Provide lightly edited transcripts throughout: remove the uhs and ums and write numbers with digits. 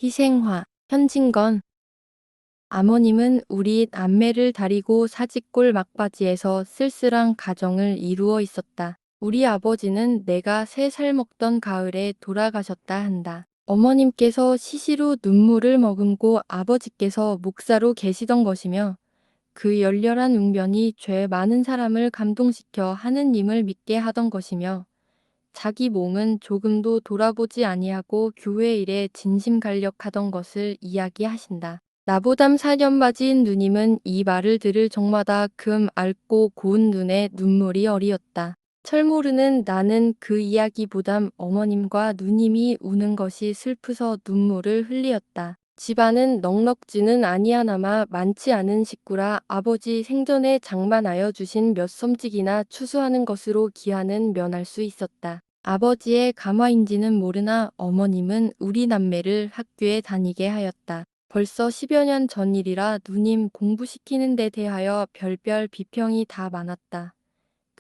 희생화, 현진건. 아버님은 우리 남매를 다리고 사직골 막바지에서 쓸쓸한 가정을 이루어 있었다. 우리 아버지는 내가 3살 먹던 가을에 돌아가셨다 한다. 어머님께서 시시로 눈물을 머금고 아버지께서 목사로 계시던 것이며 그 열렬한 웅변이 죄 많은 사람을 감동시켜 하느님을 믿게 하던 것이며 자기 몸은 조금도 돌아보지 아니하고 교회 일에 진심간력하던 것을 이야기하신다. 나보담 사년바지인 누님은 이 말을 들을 적마다 금 앓고 고운 눈에 눈물이 어리었다. 철모르는 나는 그 이야기보담 어머님과 누님이 우는 것이 슬프서 눈물을 흘리었다. 집안은 넉넉지는 아니하나마 많지 않은 식구라 아버지 생전에 장만하여 주신 몇 섬찍이나 추수하는 것으로 기한은 면할 수 있었다. 아버지의 감화인지는 모르나 어머님은 우리 남매를 학교에 다니게 하였다. 벌써 10여 년 전 일이라 누님 공부시키는 데 대하여 별별 비평이 다 많았다.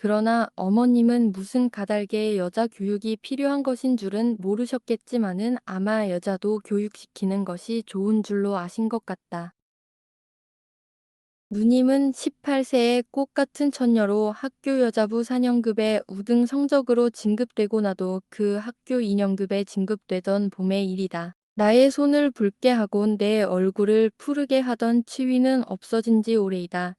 그러나 어머님은 무슨 가달게의 여자 교육이 필요한 것인 줄은 모르셨겠지만은 아마 여자도 교육시키는 것이 좋은 줄로 아신 것 같다. 누님은 18세에 꽃같은 처녀로 학교 여자부 4년급의 우등 성적으로 진급되고 나도 그 학교 2년급에 진급되던 봄의 일이다. 나의 손을 붉게 하고 내 얼굴을 푸르게 하던 치위는 없어진 지 오래이다.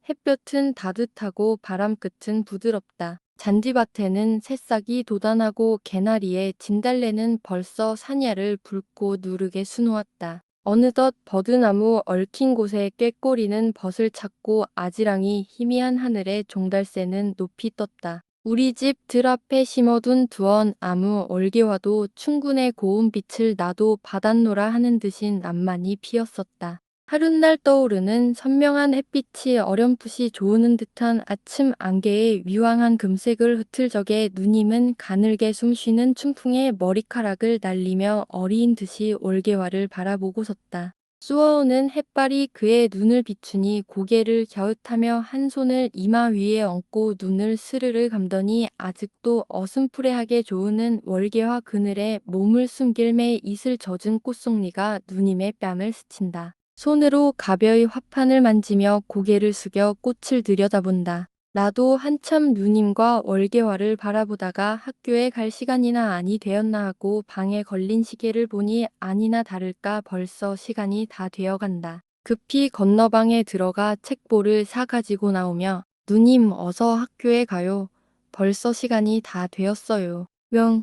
햇볕은 따뜻하고 바람 끝은 부드럽다. 잔디밭에는 새싹이 돋아나고 개나리에 진달래는 벌써 사냐를 붉고 누르게 수놓았다. 어느덧 버드나무 얽힌 곳에 꾀꼬리는 벗을 찾고 아지랑이 희미한 하늘에 종달새는 높이 떴다. 우리 집 들 앞에 심어둔 두언 나무 얼개와도 충군의 고운 빛을 나도 받았노라 하는 듯이 난만이 피었었다. 하룻날 떠오르는 선명한 햇빛이 어렴풋이 조우는 듯한 아침 안개의 위황한 금색을 흩을 적에 누님은 가늘게 숨쉬는 춘풍에 머리카락을 날리며 어리인 듯이 올개화를 바라보고 섰다. 쏘아오는 햇발이 그의 눈을 비추니 고개를 갸웃하며 한 손을 이마 위에 얹고 눈을 스르르 감더니 아직도 어슴푸레하게 조우는 월개화 그늘에 몸을 숨길 매 이슬 젖은 꽃송이가 누님의 뺨을 스친다. 손으로 가벼이 화판을 만지며 고개를 숙여 꽃을 들여다본다. 나도 한참 누님과 월개화를 바라보다가 학교에 갈 시간이나 아니 되었나 하고 방에 걸린 시계를 보니 아니나 다를까 벌써 시간이 다 되어간다. 급히 건너방에 들어가 책보를 사가지고 나오며 누님 어서 학교에 가요. 벌써 시간이 다 되었어요. 뿅.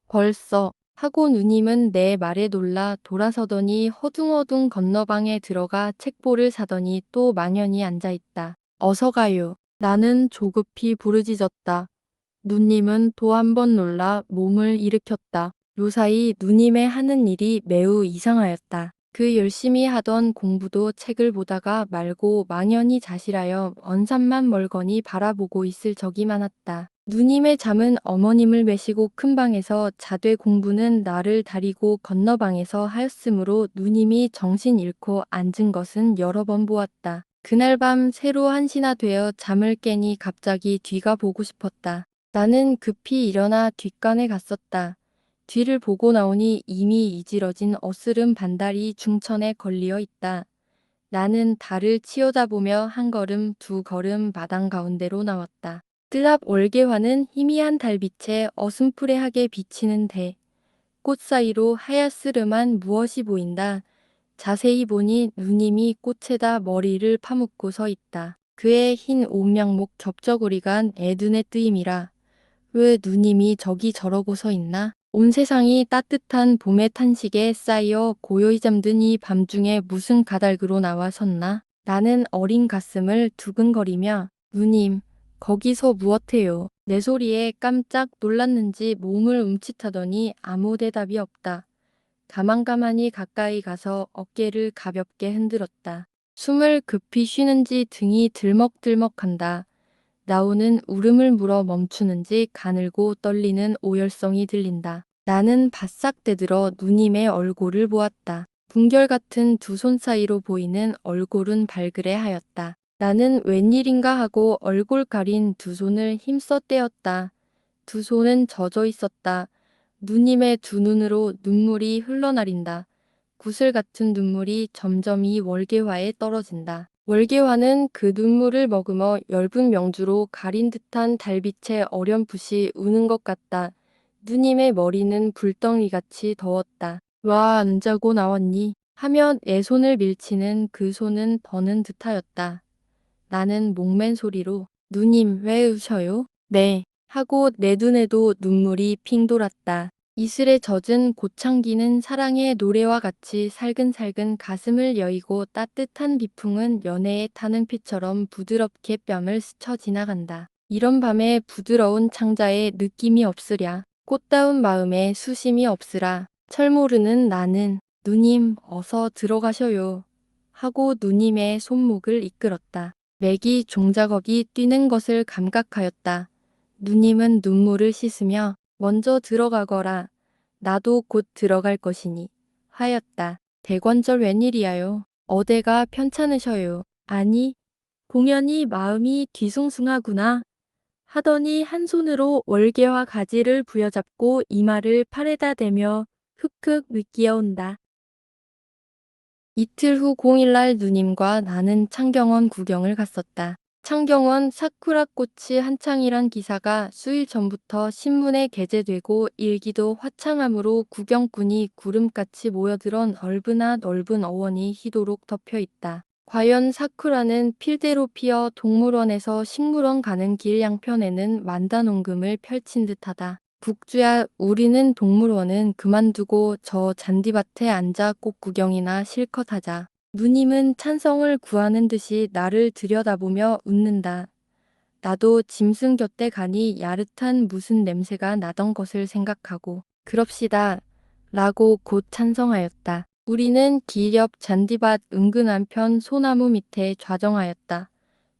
벌써. 하고 누님은 내 말에 놀라 돌아서더니 허둥허둥 건너방에 들어가 책보를 사더니 또 만연히 앉아있다. 어서 가요. 나는 조급히 부르짖었다. 누님은 또 한 번 놀라 몸을 일으켰다. 요사이 누님의 하는 일이 매우 이상하였다. 그 열심히 하던 공부도 책을 보다가 말고 망연히 자실하여 언산만 멀거니 바라보고 있을 적이 많았다. 누님의 잠은 어머님을 메시고 큰 방에서 자되 공부는 나를 다리고 건너방에서 하였으므로 누님이 정신 잃고 앉은 것은 여러 번 보았다. 그날 밤 새로 한시나 되어 잠을 깨니 갑자기 뒤가 보고 싶었다. 나는 급히 일어나 뒷간에 갔었다. 뒤를 보고 나오니 이미 이지러진 어스름 반달이 중천에 걸리어 있다. 나는 달을 치어다보며 한 걸음 두 걸음 마당 가운데로 나왔다. 뜰 앞 월개화는 희미한 달빛에 어슴푸레하게 비치는 대. 꽃 사이로 하얗스름한 무엇이 보인다. 자세히 보니 누님이 꽃에다 머리를 파묻고 서 있다. 그의 흰 옷명목 겹저고리가 내 눈에 뜨임이라. 왜 누님이 저기 저러고 서 있나? 온 세상이 따뜻한 봄의 탄식에 쌓여 고요히 잠든 이 밤중에 무슨 가달그로 나와 섰나? 나는 어린 가슴을 두근거리며 누님, 거기서 무엇해요? 내 소리에 깜짝 놀랐는지 몸을 움찔하더니 아무 대답이 없다. 가만가만히 가까이 가서 어깨를 가볍게 흔들었다. 숨을 급히 쉬는지 등이 들먹들먹한다. 나오는 울음을 물어 멈추는지 가늘고 떨리는 오열성이 들린다. 나는 바싹 대들어 누님의 얼굴을 보았다. 궁결 같은 두 손 사이로 보이는 얼굴은 발그레 하였다. 나는 웬일인가 하고 얼굴 가린 두 손을 힘써 떼었다. 두 손은 젖어 있었다. 누님의 두 눈으로 눈물이 흘러나린다. 구슬 같은 눈물이 점점 이 월계화에 떨어진다. 월계화는 그 눈물을 머금어 엷은 명주로 가린 듯한 달빛에 어렴풋이 우는 것 같다. 누님의 머리는 불덩이같이 더웠다. 와, 안 자고 나왔니? 하며 내 손을 밀치는 그 손은 버는 듯하였다. 나는 목맨 소리로 누님 왜 우셔요? 네. 하고 내 눈에도 눈물이 핑 돌았다. 이슬에 젖은 고창기는 사랑의 노래와 같이 살근살근 가슴을 여이고 따뜻한 비풍은 연애에 타는 피처럼 부드럽게 뺨을 스쳐 지나간다. 이런 밤에 부드러운 창자에 느낌이 없으랴. 꽃다운 마음에 수심이 없으라. 철 모르는 나는 누님 어서 들어가셔요. 하고 누님의 손목을 이끌었다. 맥이 종자걱이 뛰는 것을 감각하였다. 누님은 눈물을 씻으며 먼저 들어가거라. 나도 곧 들어갈 것이니 하였다. 대관절 웬일이야요. 어대가 편찮으셔요. 아니, 공연히 마음이 뒤숭숭하구나. 하더니 한 손으로 월계화 가지를 부여잡고 이마를 팔에다 대며 흑흑 느끼어온다. 이틀 후 공일날 누님과 나는 창경원 구경을 갔었다. 창경원 사쿠라 꽃이 한창이란 기사가 수일 전부터 신문에 게재되고 일기도 화창함으로 구경꾼이 구름같이 모여들어 넓으나 넓은 어원이 희도록 덮여 있다. 과연 사쿠라는 필대로 피어 동물원에서 식물원 가는 길 양편에는 만다농금을 펼친 듯하다. 북주야, 우리는 동물원은 그만두고 저 잔디밭에 앉아 꽃 구경이나 실컷 하자. 누님은 찬성을 구하는 듯이 나를 들여다보며 웃는다. 나도 짐승 곁에 가니 야릇한 무슨 냄새가 나던 것을 생각하고 그럽시다. 라고 곧 찬성하였다. 우리는 길 옆 잔디밭 은근 한편 소나무 밑에 좌정하였다.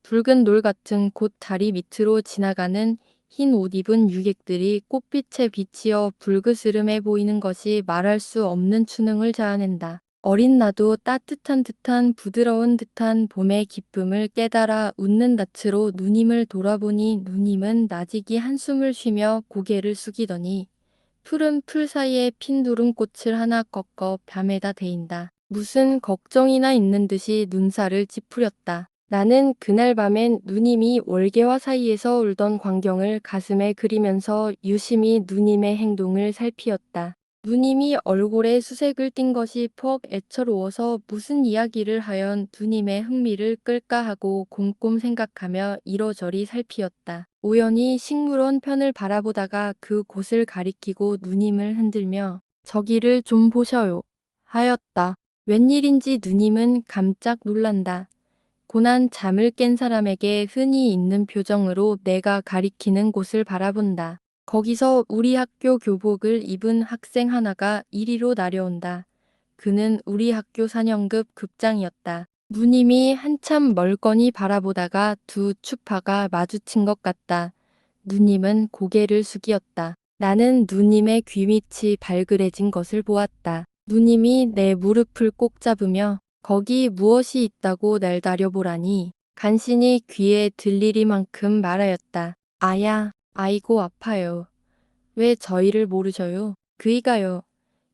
붉은 놀 같은 곧 다리 밑으로 지나가는 흰 옷 입은 유객들이 꽃빛에 비치어 불그스름해 보이는 것이 말할 수 없는 추능을 자아낸다. 어린 나도 따뜻한 듯한 부드러운 듯한 봄의 기쁨을 깨달아 웃는 낯으로 누님을 돌아보니 누님은 나직이 한숨을 쉬며 고개를 숙이더니 푸른 풀 사이에 핀 두른 꽃을 하나 꺾어 뺨에다 대인다. 무슨 걱정이나 있는 듯이 눈살을 찌푸렸다. 나는 그날 밤엔 누님이 월계화 사이에서 울던 광경을 가슴에 그리면서 유심히 누님의 행동을 살피었다. 누님이 얼굴에 수색을 띤 것이 퍽 애처로워서 무슨 이야기를 하연 누님의 흥미를 끌까 하고 곰곰 생각하며 이러저리 살피었다. 우연히 식물원 편을 바라보다가 그 곳을 가리키고 누님을 흔들며 저기를 좀 보셔요. 하였다. 웬일인지 누님은 깜짝 놀란다. 고난 잠을 깬 사람에게 흔히 있는 표정으로 내가 가리키는 곳을 바라본다. 거기서 우리 학교 교복을 입은 학생 하나가 이리로 나려온다. 그는 우리 학교 4년급 급장이었다. 누님이 한참 멀거니 바라보다가 두 추파가 마주친 것 같다. 누님은 고개를 숙이었다. 나는 누님의 귀 밑이 발그레진 것을 보았다. 누님이 내 무릎을 꼭 잡으며 거기 무엇이 있다고 날 다려보라니 간신히 귀에 들리리만큼 말하였다. 아야, 아이고 아파요. 왜 저희를 모르셔요? 그이가요.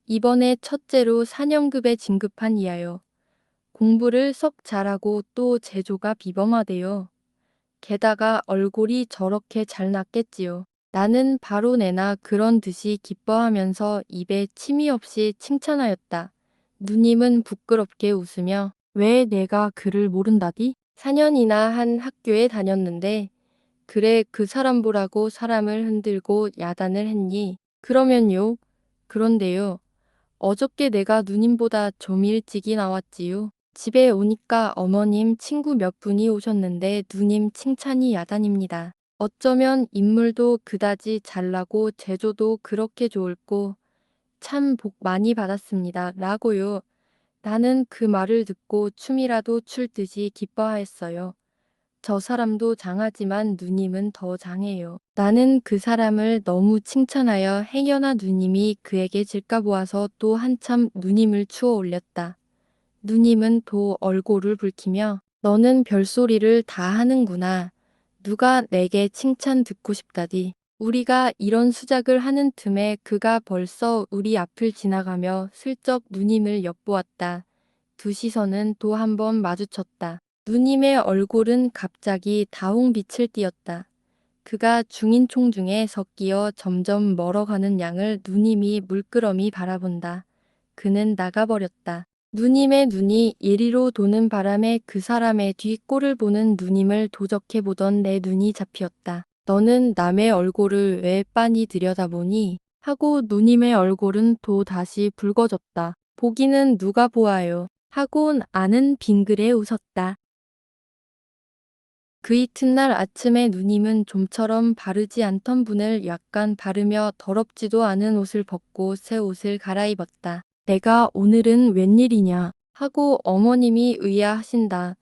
이번에 첫째로 4년급에 진급한 이하요. 공부를 썩 잘하고 또 재조가 비범하대요. 게다가 얼굴이 저렇게 잘 났겠지요. 나는 바로 내나 그런 듯이 기뻐하면서 입에 침이 없이 칭찬하였다. 누님은 부끄럽게 웃으며 왜 내가 그를 모른다디? 4년이나 한 학교에 다녔는데 그래 그 사람 보라고 사람을 흔들고 야단을 했니? 그러면요. 그런데요. 어저께 내가 누님보다 좀 일찍이 나왔지요. 집에 오니까 어머님 친구 몇 분이 오셨는데 누님 칭찬이 야단입니다. 어쩌면 인물도 그다지 잘나고 재조도 그렇게 좋을꼬 참 복 많이 받았습니다. 라고요. 나는 그 말을 듣고 춤이라도 출 듯이 기뻐하였어요. 저 사람도 장하지만 누님은 더 장해요. 나는 그 사람을 너무 칭찬하여 행여나 누님이 그에게 질까 보아서 또 한참 누님을 추어 올렸다. 누님은 도 얼굴을 붉히며 너는 별소리를 다 하는구나. 누가 내게 칭찬 듣고 싶다디. 우리가 이런 수작을 하는 틈에 그가 벌써 우리 앞을 지나가며 슬쩍 누님을 엿보았다. 두 시선은 또 한 번 마주쳤다. 누님의 얼굴은 갑자기 다홍빛을 띠었다. 그가 중인총 중에 섞이어 점점 멀어가는 양을 누님이 물끄러미 바라본다. 그는 나가버렸다. 누님의 눈이 이리로 도는 바람에 그 사람의 뒷꼴을 보는 누님을 도적해 보던 내 눈이 잡히었다. 너는 남의 얼굴을 왜 빤히 들여다보니? 하고 누님의 얼굴은 또 다시 붉어졌다. 보기는 누가 보아요. 하곤 아는 빙그레 웃었다. 그 이튿날 아침에 누님은 좀처럼 바르지 않던 분을 약간 바르며 더럽지도 않은 옷을 벗고 새 옷을 갈아입었다. 내가 오늘은 웬일이냐 하고 어머님이 의아하신다.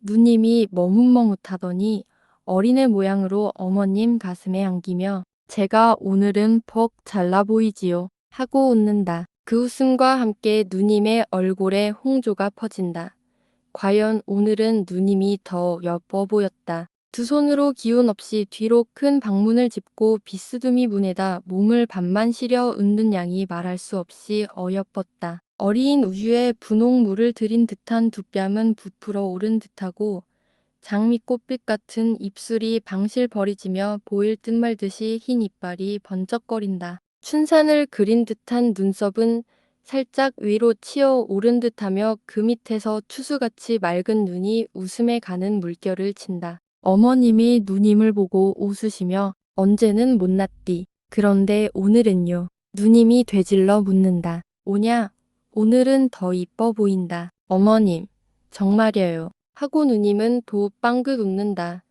누님이 머뭇머뭇하더니 어린애 모양으로 어머님 가슴에 안기며 제가 오늘은 퍽 잘나 보이지요 하고 웃는다. 그 웃음과 함께 누님의 얼굴에 홍조가 퍼진다. 과연 오늘은 누님이 더 예뻐 보였다. 두 손으로 기운 없이 뒤로 큰 방문을 짚고 비스듬히 문에다 몸을 반만 시려 웃는 양이 말할 수 없이 어여뻤다. 어린 우유에 분홍물을 들인 듯한 두 뺨은 부풀어 오른 듯하고 장미꽃빛 같은 입술이 방실 버리지며 보일 듯 말듯이 흰 이빨이 번쩍거린다. 춘산을 그린 듯한 눈썹은 살짝 위로 치어 오른 듯하며 그 밑에서 투수같이 맑은 눈이 웃음에 가는 물결을 친다. 어머님이 누님을 보고 웃으시며 언제는 못났디. 그런데 오늘은요. 누님이 되질러 묻는다. 오냐? 오늘은 더 이뻐 보인다. 어머님, 정말이에요. 하고 누님은 도 빵긋 웃는다.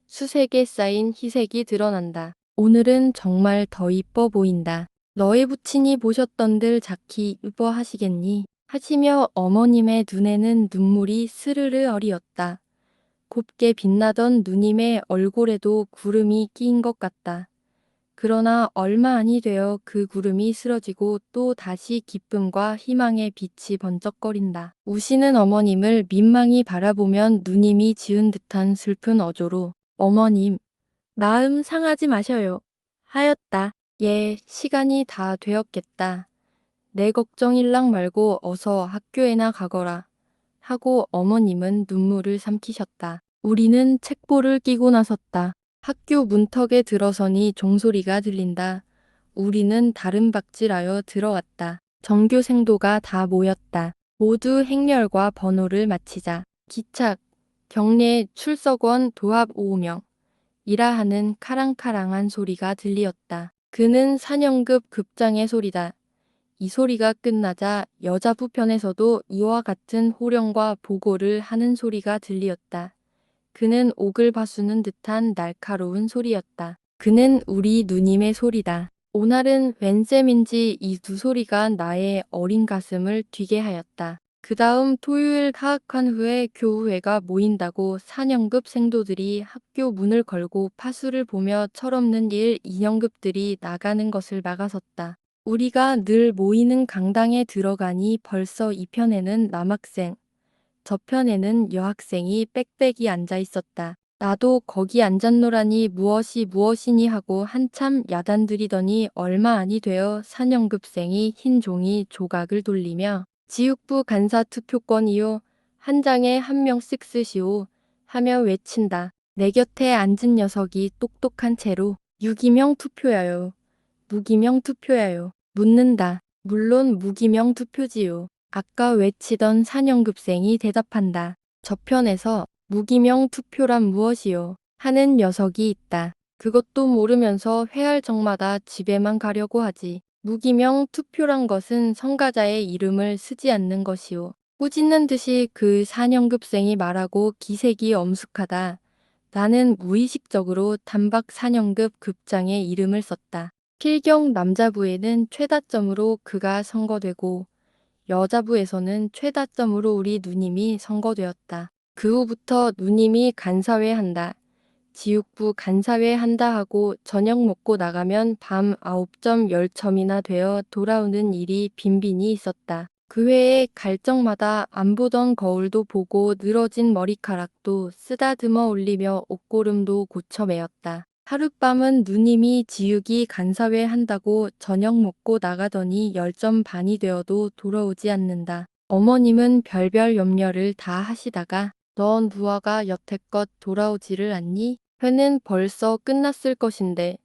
수색에 쌓인 희색이 드러난다. 오늘은 정말 더 이뻐 보인다. 너의 부친이 보셨던들 자키 이뻐하시겠니? 하시며 어머님의 눈에는 눈물이 스르르 어리었다. 곱게 빛나던 누님의 얼굴에도 구름이 끼인 것 같다. 그러나 얼마 안이 되어 그 구름이 쓰러지고 또 다시 기쁨과 희망의 빛이 번쩍거린다. 우시는 어머님을 민망히 바라보면 누님이 지은 듯한 슬픈 어조로 어머님, 마음 상하지 마셔요. 하였다. 예, 시간이 다 되었겠다. 내 걱정일랑 말고 어서 학교에나 가거라. 하고 어머님은 눈물을 삼키셨다. 우리는 책보를 끼고 나섰다. 학교 문턱에 들어서니 종소리가 들린다. 우리는 다른 박질하여 들어왔다. 전교생도가 다 모였다. 모두 행렬과 번호를 마치자. 기착, 경례, 출석원, 도합 5명. 이라 하는 카랑카랑한 소리가 들리었다. 그는 4년급 급장의 소리다. 이 소리가 끝나자 여자부 편에서도 이와 같은 호령과 보고를 하는 소리가 들리었다. 그는 옥을 바수는 듯한 날카로운 소리였다. 그는 우리 누님의 소리다. 오날은 웬셈인지 이 두 소리가 나의 어린 가슴을 뛰게 하였다. 그 다음 토요일 하학한 후에 교우회가 모인다고 4년급 생도들이 학교 문을 걸고 파수를 보며 철없는 2년급들이 나가는 것을 막아섰다. 우리가 늘 모이는 강당에 들어가니 벌써 이 편에는 남학생, 저편에는 여학생이 빽빽이 앉아 있었다. 나도 거기 앉았노라니 무엇이 무엇이니 하고 한참 야단들이더니 얼마 안이 되어 4년급생이 흰 종이 조각을 돌리며 지육부 간사 투표권이요. 한 장에 한 명씩 쓰시오. 하며 외친다. 내 곁에 앉은 녀석이 똑똑한 채로 유기명 투표야요. 무기명 투표야요. 묻는다. 물론 무기명 투표지요. 아까 외치던 4년급생이 대답한다. 저편에서 무기명 투표란 무엇이요? 하는 녀석이 있다. 그것도 모르면서 회할 적마다 집에만 가려고 하지. 무기명 투표란 것은 성가자의 이름을 쓰지 않는 것이요. 꾸짖는 듯이 그 4년급생이 말하고 기색이 엄숙하다. 나는 무의식적으로 단박 4년급 급장의 이름을 썼다. 필경 남자부에는 최다점으로 그가 선거되고 여자부에서는 최다점으로 우리 누님이 선거되었다. 그 후부터 누님이 간사회 한다. 지육부 간사회 한다 하고 저녁 먹고 나가면 밤 9점 10점이나 되어 돌아오는 일이 빈빈히 있었다. 그 회에 갈 적마다 안 보던 거울도 보고 늘어진 머리카락도 쓰다듬어 올리며 옷고름도 고쳐 매었다. 하룻밤은 누님이 지우기 간사회 한다고 저녁 먹고 나가더니 10점 반이 되어도 돌아오지 않는다. 어머님은 별별 염려를 다 하시다가 넌 부하가 여태껏 돌아오지를 않니? 회는 벌써 끝났을 것인데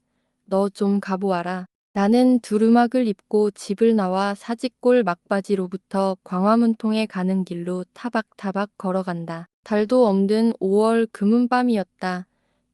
너 좀 가보아라. 나는 두루마기를 입고 집을 나와 사직골 막바지로부터 광화문통에 가는 길로 타박타박 걸어간다. 달도 없는 5월 금은밤이었다.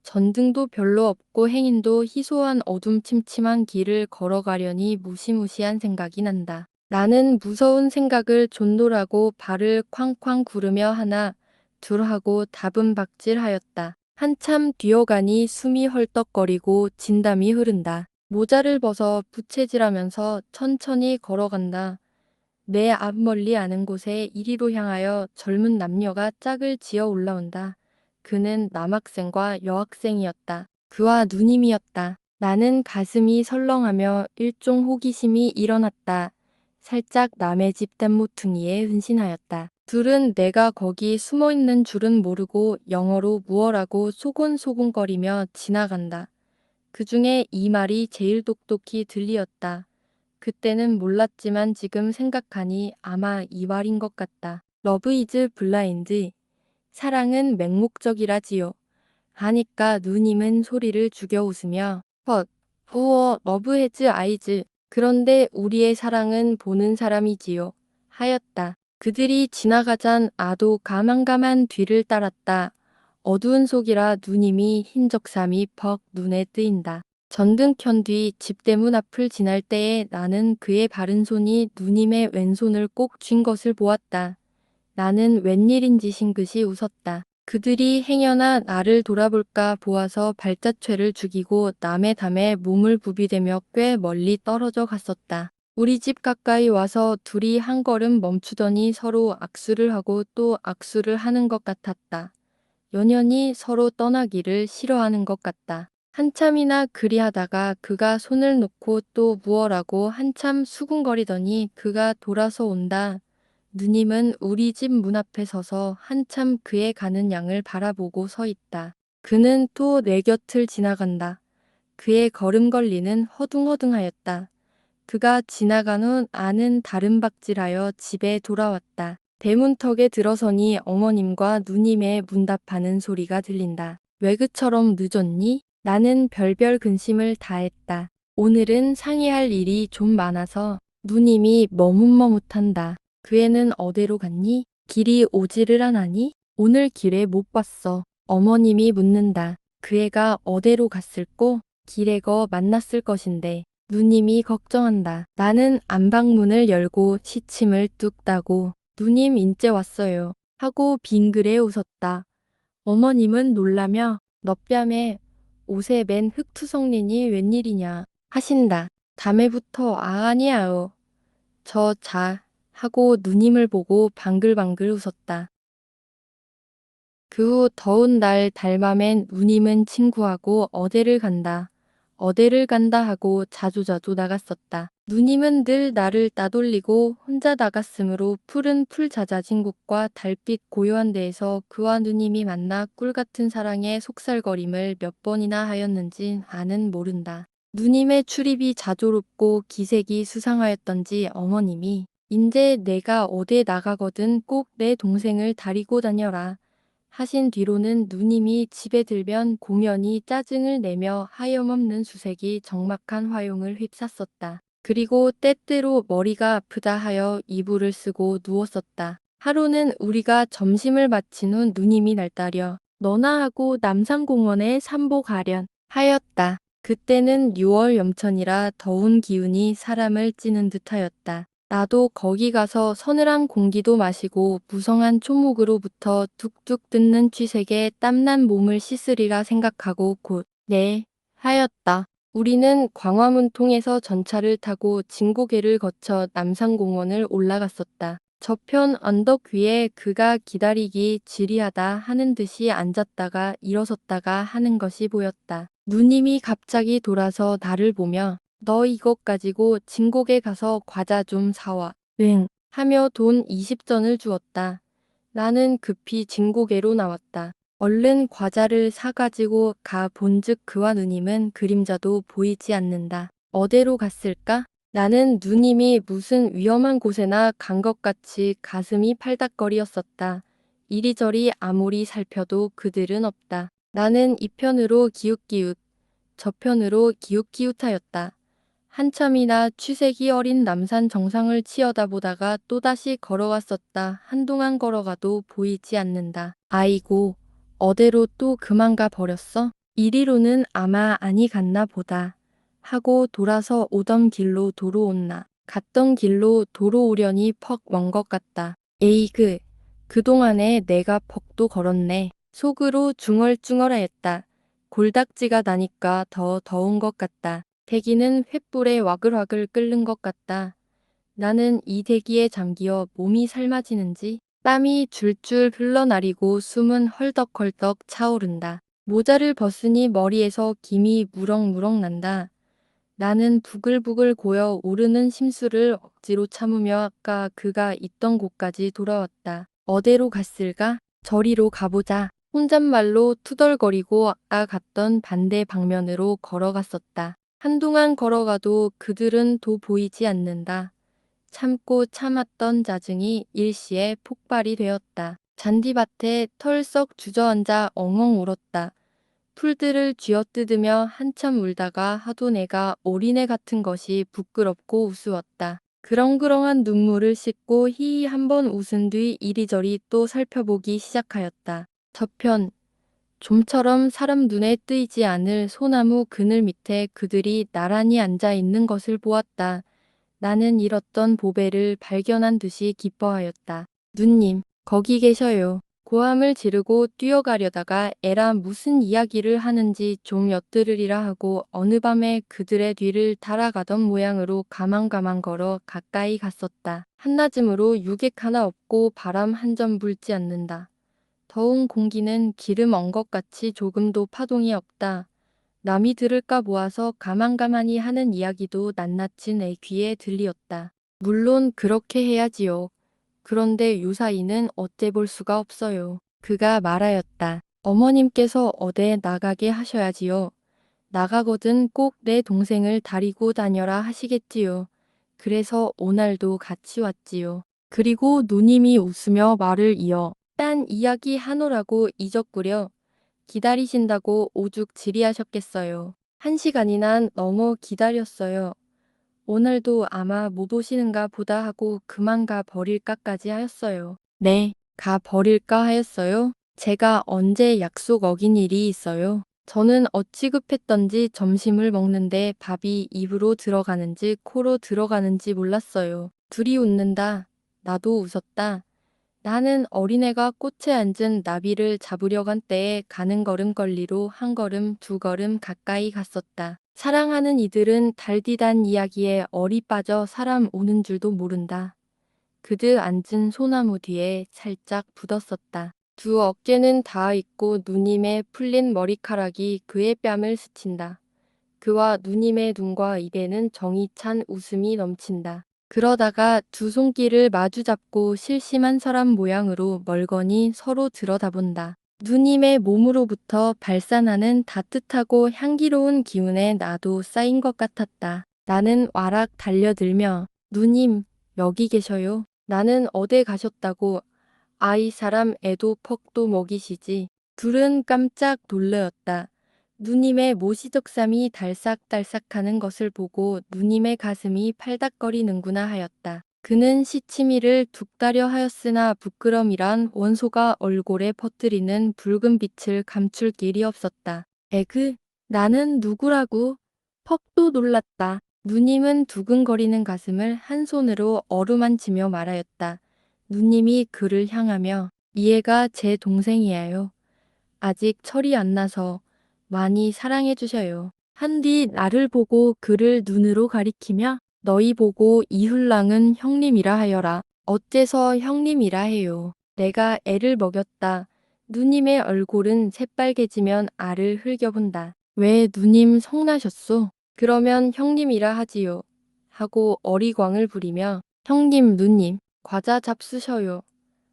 전등도 별로 없고 행인도 희소한 어둠침침한 길을 걸어가려니 무시무시한 생각이 난다. 나는 무서운 생각을 존돌하고 발을 쾅쾅 구르며 하나 둘 하고 다분박질하였다. 한참 뛰어가니 숨이 헐떡거리고 진담이 흐른다. 모자를 벗어 부채질하면서 천천히 걸어간다. 내 앞 멀리 아는 곳에 이리로 향하여 젊은 남녀가 짝을 지어 올라온다. 그는 남학생과 여학생이었다. 그와 누님이었다. 나는 가슴이 설렁하며 일종 호기심이 일어났다. 살짝 남의 집 단모퉁이에 흔신하였다. 둘은 내가 거기 숨어있는 줄은 모르고 영어로 무어라고 소곤소곤거리며 지나간다. 그중에 이 말이 제일 똑똑히 들리었다. 그때는 몰랐지만 지금 생각하니 아마 이 말인 것 같다. Love is blind. 사랑은 맹목적이라지요. 하니까 누님은 소리를 죽여 웃으며 헛, 우어, 러브 헤즈 아이즈. 그런데 우리의 사랑은 보는 사람이지요. 하였다. 그들이 지나가잔 아도 가만가만 뒤를 따랐다. 어두운 속이라 누님이 흰적삼이 퍽 눈에 뜨인다. 전등 켠 뒤 집대문 앞을 지날 때에 나는 그의 바른 손이 누님의 왼손을 꼭 쥔 것을 보았다. 나는 웬일인지 싱긋이 웃었다. 그들이 행여나 나를 돌아볼까 보아서 발자취를 죽이고 남의 담에 몸을 부비대며 꽤 멀리 떨어져 갔었다. 우리 집 가까이 와서 둘이 한 걸음 멈추더니 서로 악수를 하고 또 악수를 하는 것 같았다. 연연히 서로 떠나기를 싫어하는 것 같다. 한참이나 그리하다가 그가 손을 놓고 또 무어라고 한참 수군거리더니 그가 돌아서 온다. 누님은 우리 집 문 앞에 서서 한참 그의 가는 양을 바라보고 서 있다. 그는 또 내 곁을 지나간다. 그의 걸음걸이는 허둥허둥하였다. 그가 지나간 후 나는 다름박질하여 집에 돌아왔다. 대문턱에 들어서니 어머님과 누님의 문답하는 소리가 들린다. 왜 그처럼 늦었니? 나는 별별 근심을 다했다. 오늘은 상의할 일이 좀 많아서 누님이 머뭇머뭇한다. 그 애는 어디로 갔니? 길이 오지를 않았니? 오늘 길에 못 봤어. 어머님이 묻는다. 그 애가 어디로 갔을꼬? 길에 거 만났을 것인데. 누님이 걱정한다. 나는 안방문을 열고 시침을 뚝 따고 누님 인제 왔어요. 하고 빙그레 웃었다. 어머님은 놀라며 너 뺨에 옷에 맨 흙투성린이 웬일이냐 하신다. 담에부터 아니야요. 저 자 하고 누님을 보고 방글방글 웃었다. 그 후 더운 날 달밤엔 누님은 친구하고 어디를 간다. 어디를 간다 하고 자주자주 나갔었다. 누님은 늘 나를 따돌리고 혼자 나갔으므로 푸른 풀 잦아진 곳과 달빛 고요한 데에서 그와 누님이 만나 꿀같은 사랑의 속살거림을 몇 번이나 하였는지 나는 모른다. 누님의 출입이 자조롭고 기색이 수상하였던지 어머님이 인제 내가 어디에 나가거든 꼭 내 동생을 다리고 다녀라. 하신 뒤로는 누님이 집에 들면 고면이 짜증을 내며 하염없는 수색이 적막한 화용을 휩쌌었다. 그리고 때때로 머리가 아프다 하여 이불을 쓰고 누웠었다. 하루는 우리가 점심을 마친 후 누님이 날따려 너나 하고 남산공원에 산보 가련 하였다. 그때는 6월 염천이라 더운 기운이 사람을 찌는 듯하였다. 나도 거기 가서 서늘한 공기도 마시고 무성한 초목으로부터 뚝뚝 뜯는 취색에 땀난 몸을 씻으리라 생각하고 곧 네 하였다. 우리는 광화문통에서 전차를 타고 진고개를 거쳐 남산공원을 올라갔었다. 저편 언덕 위에 그가 기다리기 지리하다 하는 듯이 앉았다가 일어섰다가 하는 것이 보였다. 누님이 갑자기 돌아서 나를 보며 너 이것 가지고 진곡에 가서 과자 좀 사와. 응. 하며 돈 20전을 주었다. 나는 급히 진고개로 나왔다. 얼른 과자를 사가지고 가 본즉 그와 누님은 그림자도 보이지 않는다. 어디로 갔을까? 나는 누님이 무슨 위험한 곳에나 간 것 같이 가슴이 팔닥거리었었다. 이리저리 아무리 살펴도 그들은 없다. 나는 이편으로 기웃기웃, 저편으로 기웃기웃하였다. 한참이나 취색이 어린 남산 정상을 치어다보다가 또다시 걸어왔었다. 한동안 걸어가도 보이지 않는다. 아이고, 어디로 또 그만 가 버렸어? 이리로는 아마 아니 갔나 보다. 하고 돌아서 오던 길로 도로온나. 갔던 길로 도로오려니 퍽 먼 것 같다. 에이그, 그동안에 내가 퍽도 걸었네. 속으로 중얼중얼하였다. 골닥지가 나니까 더 더운 것 같다. 대기는 횃불에 와글와글 끓는 것 같다. 나는 이 대기에 잠기어 몸이 삶아지는지 땀이 줄줄 흘러나리고 숨은 헐떡헐떡 차오른다. 모자를 벗으니 머리에서 김이 무럭무럭 난다. 나는 부글부글 고여 오르는 심수를 억지로 참으며 아까 그가 있던 곳까지 돌아왔다. 어디로 갔을까? 저리로 가보자. 혼잣말로 투덜거리고 아까 갔던 반대 방면으로 걸어갔었다. 한동안 걸어가도 그들은 도 보이지 않는다. 참고 참았던 짜증이 일시에 폭발이 되었다. 잔디밭에 털썩 주저앉아 엉엉 울었다. 풀들을 쥐어뜯으며 한참 울다가 하도 내가 오리내 같은 것이 부끄럽고 우스웠다. 그렁그렁한 눈물을 씻고 히히 한번 웃은 뒤 이리저리 또 살펴보기 시작하였다. 저편, 좀처럼 사람 눈에 띄지 않을 소나무 그늘 밑에 그들이 나란히 앉아 있는 것을 보았다. 나는 잃었던 보배를 발견한 듯이 기뻐하였다. 누님, 거기 계셔요. 고함을 지르고 뛰어가려다가 에라 무슨 이야기를 하는지 좀 엿들으리라 하고 어느 밤에 그들의 뒤를 따라가던 모양으로 가만가만 걸어 가까이 갔었다. 한낮이므로 유객 하나 없고 바람 한 점 불지 않는다. 더운 공기는 기름 언 것 같이 조금도 파동이 없다. 남이 들을까 모아서 가만가만히 하는 이야기도 낱낱이 내 귀에 들리었다. 물론 그렇게 해야지요. 그런데 유사이는 어째 볼 수가 없어요. 그가 말하였다. 어머님께서 어디 나가게 하셔야지요. 나가거든 꼭 내 동생을 다리고 다녀라 하시겠지요. 그래서 오늘도 같이 왔지요. 그리고 누님이 웃으며 말을 이어 딴 이야기 하노라고 이적구려 기다리신다고 오죽 지리하셨겠어요. 1시간이나 넘어 기다렸어요. 오늘도 아마 못 오시는가 보다 하고 그만 가 버릴까까지 하였어요. 네, 가 버릴까 하였어요? 제가 언제 약속 어긴 일이 있어요? 저는 어찌 급했던지 점심을 먹는데 밥이 입으로 들어가는지 코로 들어가는지 몰랐어요. 둘이 웃는다. 나도 웃었다. 나는 어린애가 꽃에 앉은 나비를 잡으려 간 때에 가는 걸음걸리로 한 걸음 두 걸음 가까이 갔었다. 사랑하는 이들은 달디단 이야기에 얼이 빠져 사람 오는 줄도 모른다. 그들 앉은 소나무 뒤에 살짝 굳었었다. 두 어깨는 닿아 있고 누님의 풀린 머리카락이 그의 뺨을 스친다. 그와 누님의 눈과 입에는 정이 찬 웃음이 넘친다. 그러다가 두 손길을 마주잡고 실심한 사람 모양으로 멀거니 서로 들여다본다. 누님의 몸으로부터 발산하는 따뜻하고 향기로운 기운에 나도 쌓인 것 같았다. 나는 와락 달려들며 누님 여기 계셔요. 나는 어디 가셨다고 아이 사람 애도 퍽도 먹이시지. 둘은 깜짝 놀라었다. 누님의 모시덕삼이 달싹달싹하는 것을 보고 누님의 가슴이 팔닥거리는구나 하였다. 그는 시치미를 둑다려 하였으나 부끄럼이란 원소가 얼굴에 퍼뜨리는 붉은 빛을 감출 길이 없었다. 에그, 나는 누구라고? 퍽도 놀랐다. 누님은 두근거리는 가슴을 한 손으로 어루만지며 말하였다. 누님이 그를 향하며 이애가 제 동생이에요. 아직 철이 안 나서 많이 사랑해 주셔요. 한뒤 나를 보고 그를 눈으로 가리키며 너희 보고 이훌랑은 형님이라 하여라. 어째서 형님이라 해요. 내가 애를 먹였다. 누님의 얼굴은 새빨개지면 알을 흘겨본다. 왜 누님 성나셨소? 그러면 형님이라 하지요. 하고 어리광을 부리며 형님 누님 과자 잡수셔요.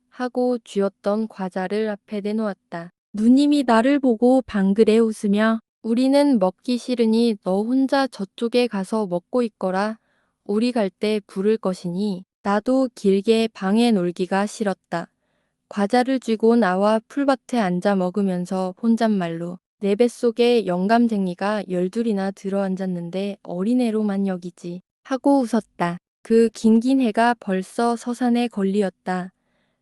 하고 쥐었던 과자를 앞에 내놓았다. 누님이 나를 보고 방글에 웃으며 우리는 먹기 싫으니 너 혼자 저쪽에 가서 먹고 있거라. 우리 갈 때 부를 것이니 나도 길게 방에 놀기가 싫었다. 과자를 쥐고 나와 풀밭에 앉아 먹으면서 혼잣말로 내 뱃속에 영감쟁이가 12이나 들어앉았는데 어린애로만 여기지 하고 웃었다. 그 긴긴 해가 벌써 서산에 걸리었다.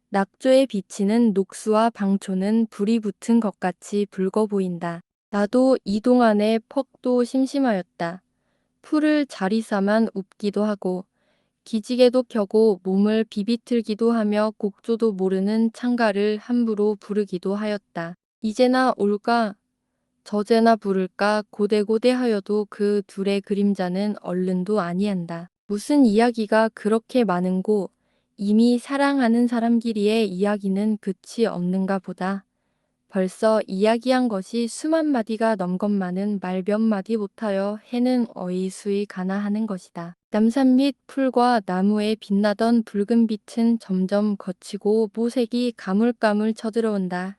낙조에 비치는 녹수와 방초는 불이 붙은 것 같이 붉어 보인다. 나도 이 동안에 퍽도 심심하였다. 풀을 자리싸만 웃기도 하고 기지개도 켜고 몸을 비비틀기도 하며 곡조도 모르는 창가를 함부로 부르기도 하였다. 이제나 올까 저제나 부를까 고대고대하여도 그 둘의 그림자는 얼른도 아니한다. 무슨 이야기가 그렇게 많은고 이미 사랑하는 사람끼리의 이야기는 끝이 없는가 보다. 벌써 이야기한 것이 수만 마디가 넘건만은 말 몇 마디 못하여 해는 어이수이 가나 하는 것이다. 남산 밑 풀과 나무에 빛나던 붉은 빛은 점점 거치고 모색이 가물가물 쳐들어온다.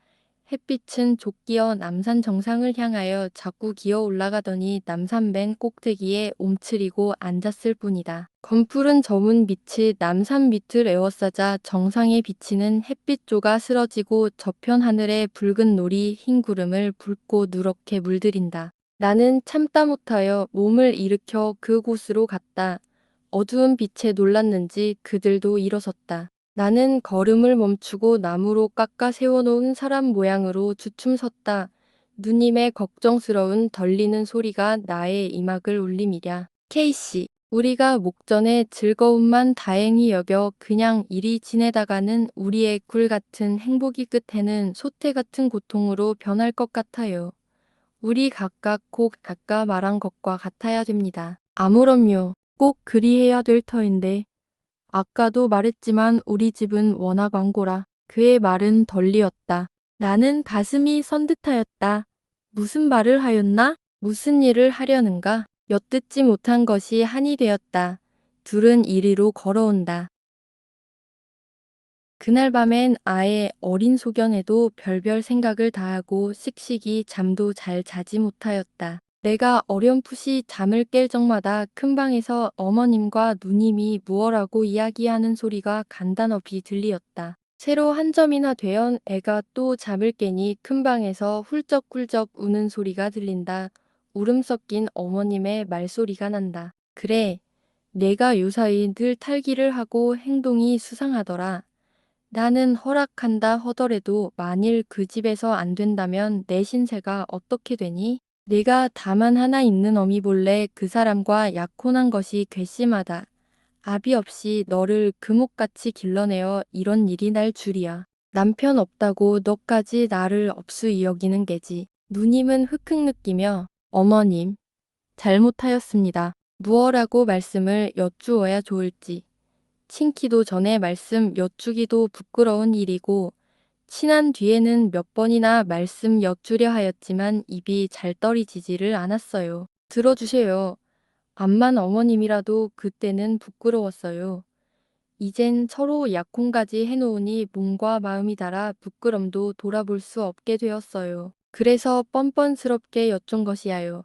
햇빛은 족기어 남산 정상을 향하여 자꾸 기어 올라가더니 남산 맨 꼭대기에 옴츠리고 앉았을 뿐이다. 검푸른 저문 빛이 남산 밑을 에워싸자 정상에 비치는 햇빛조가 쓰러지고 저편 하늘의 붉은 놀이 흰 구름을 붉고 누렇게 물들인다. 나는 참다 못하여 몸을 일으켜 그곳으로 갔다. 어두운 빛에 놀랐는지 그들도 일어섰다. 나는 걸음을 멈추고 나무로 깎아 세워놓은 사람 모양으로 주춤 섰다. 누님의 걱정스러운 덜리는 소리가 나의 이막을 울림이랴. 케이씨, 우리가 목전의 즐거움만 다행히 여겨 그냥 이리 지내다가는 우리의 굴 같은 행복이 끝에는 소태 같은 고통으로 변할 것 같아요. 우리 각각 곧 아까 말한 것과 같아야 됩니다. 아무럼요. 꼭 그리해야 될 터인데. 아까도 말했지만 우리 집은 워낙 완고라. 그의 말은 덜리었다. 나는 가슴이 선듯하였다. 무슨 말을 하였나? 무슨 일을 하려는가? 엿듣지 못한 것이 한이 되었다. 둘은 이리로 걸어온다. 그날 밤엔 아예 어린 소견에도 별별 생각을 다하고 씩씩이 잠도 잘 자지 못하였다. 내가 어렴풋이 잠을 깰 적마다 큰 방에서 어머님과 누님이 무엇라고 이야기하는 소리가 간단없이 들리었다. 새로 한 점이나 되언 애가 또 잠을 깨니 큰 방에서 훌쩍훌쩍 우는 소리가 들린다. 울음 섞인 어머님의 말소리가 난다. 그래, 내가 요사이 늘 탈기를 하고 행동이 수상하더라. 나는 허락한다 하더라도 만일 그 집에서 안 된다면 내 신세가 어떻게 되니? 내가 다만 하나 있는 어미 볼래 그 사람과 약혼한 것이 괘씸하다. 아비 없이 너를 금옥같이 길러내어 이런 일이 날 줄이야. 남편 없다고 너까지 나를 업수이 여기는 게지. 누님은 흑흑 느끼며 어머님 잘못하였습니다. 무엇라고 말씀을 여쭈어야 좋을지. 친기도 전에 말씀 여쭈기도 부끄러운 일이고 친한 뒤에는 몇 번이나 말씀 여쭈려 하였지만 입이 잘 떨어지지를 않았어요. 들어주세요. 암만 어머님이라도 그때는 부끄러웠어요. 이젠 서로 약혼까지 해놓으니 몸과 마음이 달아 부끄럼도 돌아볼 수 없게 되었어요. 그래서 뻔뻔스럽게 여쭌 것이야요.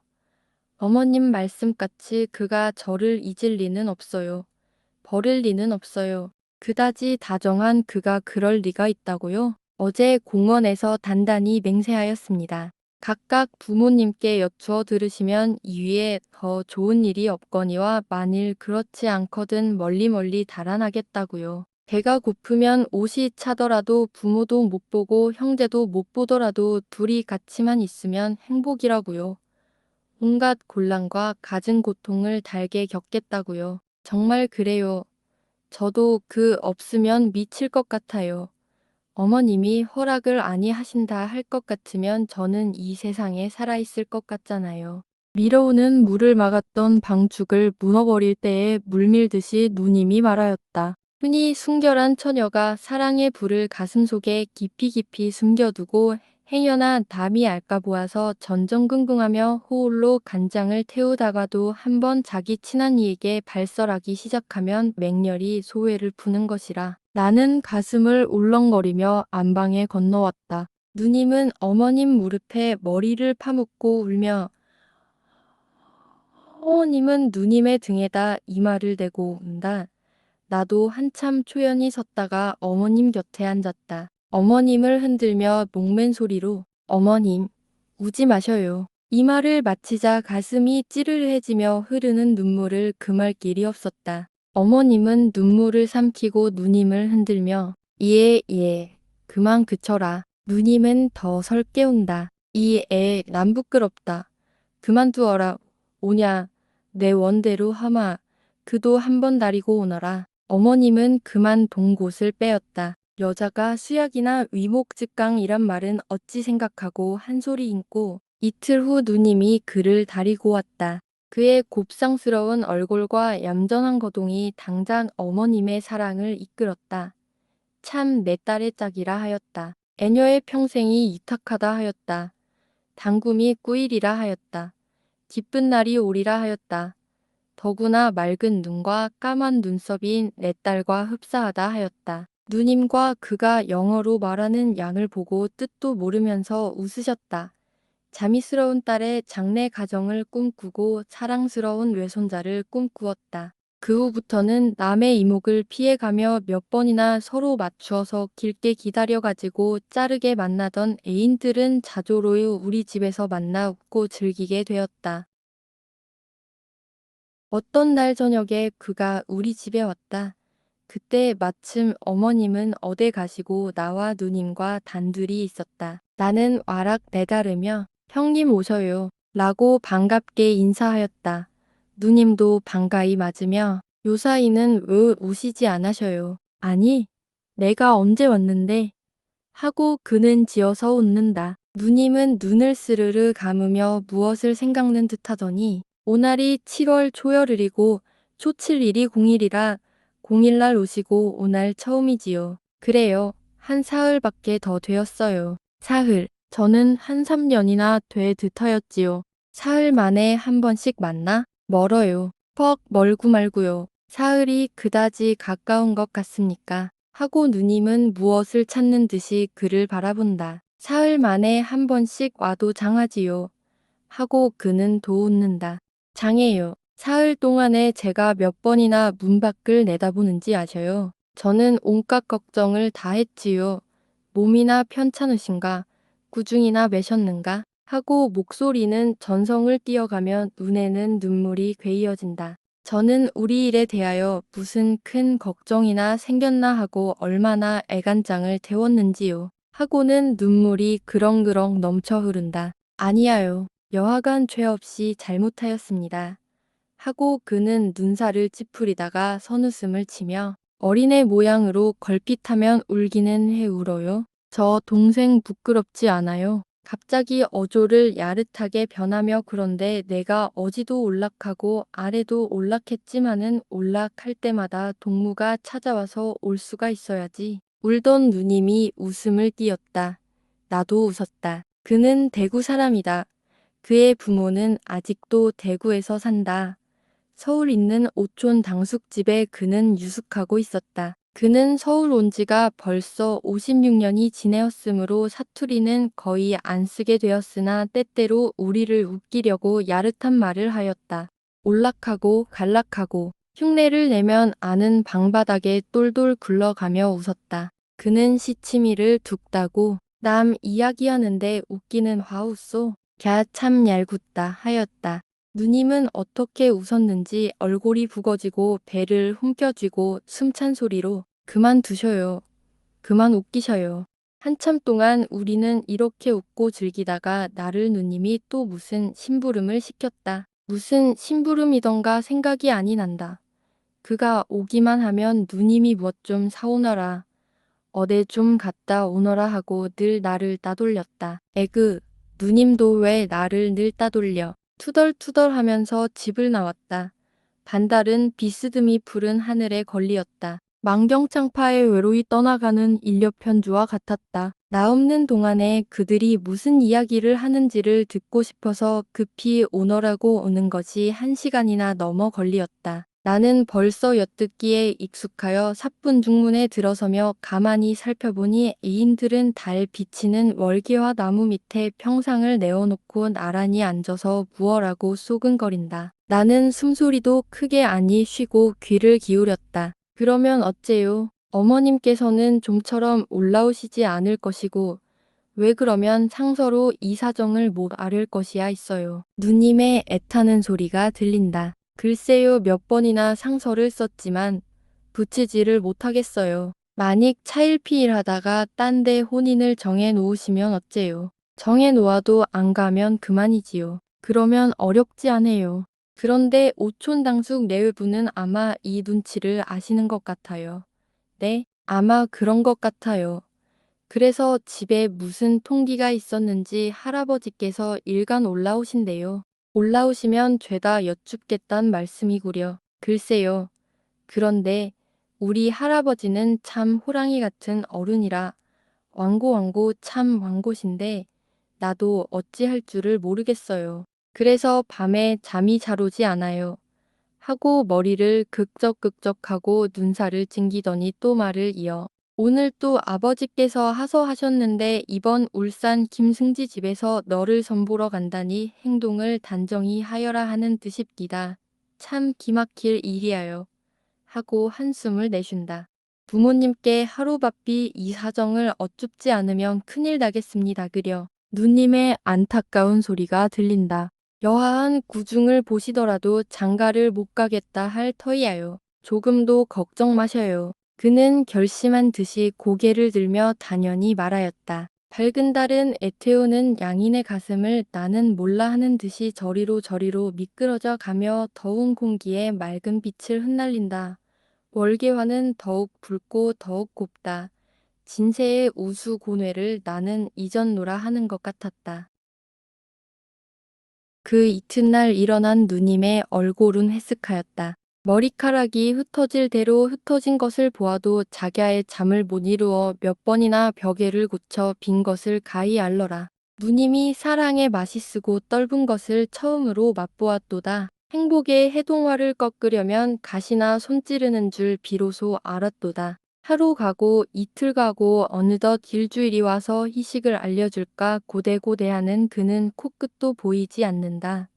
어머님 말씀같이 그가 저를 잊을 리는 없어요. 버릴 리는 없어요. 그다지 다정한 그가 그럴 리가 있다고요? 어제 공원에서 단단히 맹세하였습니다. 각각 부모님께 여쭈어 들으시면 이위에 더 좋은 일이 없거니와 만일 그렇지 않거든 멀리 달아나겠다고요. 배가 고프면 옷이 차더라도 부모도 못 보고 형제도 못 보더라도 둘이 같이만 있으면 행복이라고요. 온갖 곤란과 갖은 고통을 달게 겪겠다고요. 정말 그래요. 저도 그 없으면 미칠 것 같아요. 어머님이 허락을 아니하신다 할 것 같으면 저는 이 세상에 살아있을 것 같잖아요. 밀어오는 물을 막았던 방축을 무너버릴 때에 물밀듯이 누님이 말하였다. 흔히 순결한 처녀가 사랑의 불을 가슴속에 깊이 숨겨두고 행여나 담이 알까 보아서 전전긍긍하며 호울로 간장을 태우다가도 한번 자기 친한 이에게 발설하기 시작하면 맹렬히 소회를 푸는 것이라. 나는 가슴을 울렁거리며 안방에 건너왔다. 누님은 어머님 무릎에 머리를 파묻고 울며 어머님은 누님의 등에다 이마를 대고 운다. 나도 한참 초연히 섰다가 어머님 곁에 앉았다. 어머님을 흔들며 목맨 소리로 어머님, 우지 마셔요. 이 말을 마치자 가슴이 찌르르해지며 흐르는 눈물을 금할 길이 없었다. 어머님은 눈물을 삼키고 누님을 흔들며 예, 예, 그만 그쳐라. 누님은 더 설게 운다. 이 애 난 부끄럽다. 그만두어라. 오냐. 내 원대로 하마. 그도 한 번 다리고 오너라. 어머님은 그만 동 곳을 빼었다. 여자가 수약이나 위목직강이란 말은 어찌 생각하고 한 소리 인고 이틀 후 누님이 그를 다리고 왔다. 그의 곱상스러운 얼굴과 얌전한 거동이 당장 어머님의 사랑을 이끌었다. 참 내 딸의 짝이라 하였다. 애녀의 평생이 유탁하다 하였다. 당금이 꾸이리라 하였다. 기쁜 날이 오리라 하였다. 더구나 맑은 눈과 까만 눈썹인 내 딸과 흡사하다 하였다. 누님과 그가 영어로 말하는 양을 보고 뜻도 모르면서 웃으셨다. 자미스러운 딸의 장래 가정을 꿈꾸고 사랑스러운 외손자를 꿈꾸었다. 그 후부터는 남의 이목을 피해가며 몇 번이나 서로 맞추어서 길게 기다려가지고 짜르게 만나던 애인들은 자조로이 우리 집에서 만나 웃고 즐기게 되었다. 어떤 날 저녁에 그가 우리 집에 왔다. 그때 마침 어머님은 어디 가시고 나와 누님과 단둘이 있었다. 나는 와락 내다르며 형님 오셔요 라고 반갑게 인사하였다. 누님도 반가이 맞으며 요사이는 왜 오시지 않으셔요? 아니, 내가 언제 왔는데? 하고 그는 지어서 웃는다. 누님은 눈을 스르르 감으며 무엇을 생각는 듯하더니 오날이 7월 초열흘이고 초칠일이 공일이라 공일날 오시고 오날 처음이지요. 그래요. 한 사흘밖에 더 되었어요. 사흘. 저는 한 3년이나 돼 듯하였지요. 사흘 만에 한 번씩 만나? 멀어요. 퍽 멀고 말고요. 사흘이 그다지 가까운 것 같습니까? 하고 누님은 무엇을 찾는 듯이 그를 바라본다. 사흘 만에 한 번씩 와도 장하지요. 하고 그는 도 웃는다. 장해요. 사흘 동안에 제가 몇 번이나 문 밖을 내다보는지 아셔요? 저는 온갖 걱정을 다 했지요. 몸이나 편찮으신가? 구중이나 매셨는가? 하고 목소리는 전성을 띄어가며 눈에는 눈물이 괴이어진다. 저는 우리 일에 대하여 무슨 큰 걱정이나 생겼나 하고 얼마나 애간장을 태웠는지요. 하고는 눈물이 그렁그렁 넘쳐 흐른다. 아니야요. 여하간 죄 없이 잘못하였습니다. 하고 그는 눈살을 찌푸리다가 선웃음을 치며 어린애 모양으로 걸핏하면 울기는 해 울어요. 저 동생 부끄럽지 않아요. 갑자기 어조를 야릇하게 변하며 그런데 내가 어지도 올락하고 아래도 올락했지만은 올락할 때마다 동무가 찾아와서 올 수가 있어야지. 울던 누님이 웃음을 띄었다. 나도 웃었다. 그는 대구 사람이다. 그의 부모는 아직도 대구에서 산다. 서울 있는 오촌 당숙집에 그는 유숙하고 있었다. 그는 서울 온 지가 벌써 56년이 지내었으므로 사투리는 거의 안 쓰게 되었으나 때때로 우리를 웃기려고 야릇한 말을 하였다. 올락하고 갈락하고 흉내를 내면 아는 방바닥에 똘똘 굴러가며 웃었다. 그는 시치미를 둑 따고 남 이야기하는데 웃기는 화우쏘. 갸 참 얄궂다 하였다. 누님은 어떻게 웃었는지 얼굴이 붉어지고 배를 hum켜쥐고 숨찬 소리로 그만두셔요. 그만 웃기셔요. 한참 동안 우리는 이렇게 웃고 즐기다가 나를 누님이 또 무슨 심부름을 시켰다. 무슨 심부름이던가 생각이 아니 난다. 그가 오기만 하면 누님이 무엇 좀 사오너라. 어디 좀 갔다 오너라 하고 늘 나를 따돌렸다. 에그, 누님도 왜 나를 늘 따돌려. 투덜투덜 하면서 집을 나왔다. 반달은 비스듬히 푸른 하늘에 걸리었다. 만경창파에 외로이 떠나가는 인력편주와 같았다. 나 없는 동안에 그들이 무슨 이야기를 하는지를 듣고 싶어서 급히 오너라고 오는 것이 1시간이나 넘어 걸리었다. 나는 벌써 엿듣기에 익숙하여 사뿐중문에 들어서며 가만히 살펴보니 애인들은 달 비치는 월계화 나무 밑에 평상을 내어놓고 나란히 앉아서 무어라고 쏘근거린다. 나는 숨소리도 크게 아니 쉬고 귀를 기울였다. 그러면 어째요? 어머님께서는 좀처럼 올라오시지 않을 것이고 왜 그러면 상서로 이 사정을 못 앓을 것이야 있어요. 누님의 애타는 소리가 들린다. 글쎄요 몇 번이나 상서를 썼지만 붙이지를 못하겠어요. 만익 차일피일하다가 딴 데 혼인을 정해 놓으시면 어째요. 정해 놓아도 안 가면 그만이지요. 그러면 어렵지 않아요. 그런데 오촌당숙 내외부는 아마 이 눈치를 아시는 것 같아요. 네, 아마 그런 것 같아요. 그래서 집에 무슨 통기가 있었는지 할아버지께서 일간 올라오신대요. 올라오시면 죄다 여쭙겠단 말씀이구려. 글쎄요. 그런데 우리 할아버지는 참 호랑이 같은 어른이라 왕고 참 왕고신데 나도 어찌할 줄을 모르겠어요. 그래서 밤에 잠이 잘 오지 않아요. 하고 머리를 극적극적하고 눈살을 찡기더니 또 말을 이어 오늘 또 아버지께서 하소하셨는데 이번 울산 김승지 집에서 너를 선보러 간다니 행동을 단정히 하여라 하는 뜻입니다. 참 기막힐 일이야요. 하고 한숨을 내쉰다. 부모님께 하루바삐 이 사정을 어쭙지 않으면 큰일 나겠습니다. 그려. 누님의 안타까운 소리가 들린다. 여하한 구중을 보시더라도 장가를 못 가겠다 할 터이야요. 조금도 걱정 마셔요. 그는 결심한 듯이 고개를 들며 단연히 말하였다. 밝은 달은 애태우는 양인의 가슴을 나는 몰라 하는 듯이 저리로 미끄러져 가며 더운 공기에 맑은 빛을 흩날린다. 월계화는 더욱 붉고 더욱 곱다. 진세의 우수 고뇌를 나는 잊었노라 하는 것 같았다. 그 이튿날 일어난 누님의 얼굴은 회색하였다. 머리카락이 흩어질 대로 흩어진 것을 보아도 자기의 잠을 못 이루어 몇 번이나 벽에를 고쳐 빈 것을 가히 알러라. 누님이 사랑에 맛이 쓰고 떫은 것을 처음으로 맛보았도다. 행복의 해동화를 꺾으려면 가시나 손 찌르는 줄 비로소 알았도다. 하루 가고 이틀 가고 어느덧 일주일이 와서 희식을 알려줄까 고대고대하는 그는 코끝도 보이지 않는다.